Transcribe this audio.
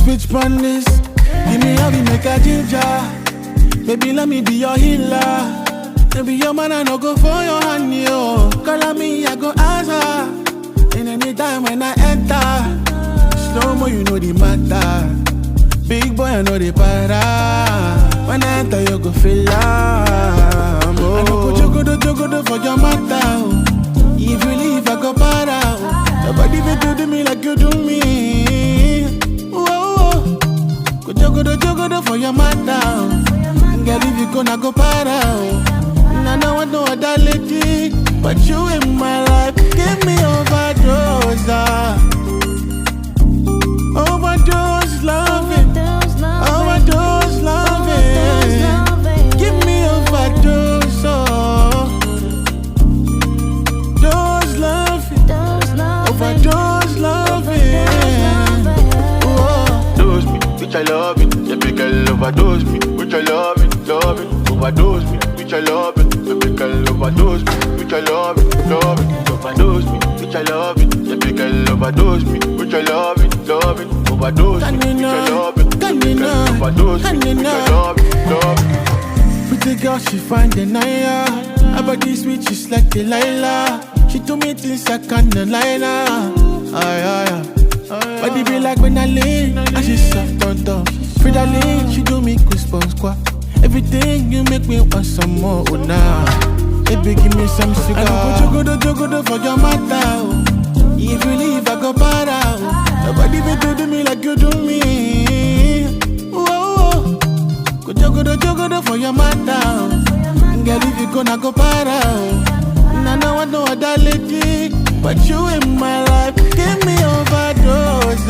switch on this. Give me how we make a ginger. Baby, let me be your healer. Baby, your man, I no go for your hand, yo. Call on me, I go answer. And anytime when I enter, slow mo, you know the matter. Big boy, I know the para. When I enter, you go feel love. I no go jogodo for your matter. If you leave, I go para. Nobody will do to me like you do me. Whoa, go jogodo for your matter. Girl, if you gonna go para. I know I know other lady, but you in my life. Give me overdose, overdose loving, overdose loving. Give me overdose, dose loving, overdose loving. Dose me, which I love it. Baby girl overdose me, which I love it, overdose me, which I love it. Baby girl overdose me, which I love it, overdose me, which I love it. Baby girl overdose me, which I love it, overdose me, which I love it. Baby girl overdose me, which I love it. Pretty girl, she fine denier. Her body sweet, she's like Delilah. She do me things I can't deny her. Body be like when I lean, and she soft on top. Frida-Lee, she do me goosebumps, squat. Everything you make me want some more, oh nah. Baby, give me some cigar. I go jogodo for your matter. If you leave, I go para. Nobody will do to me like you do me. Whoa, go jogodo for your matter. Girl, if you gonna go para. I know I know other lady, but you in my life. Give me overdose,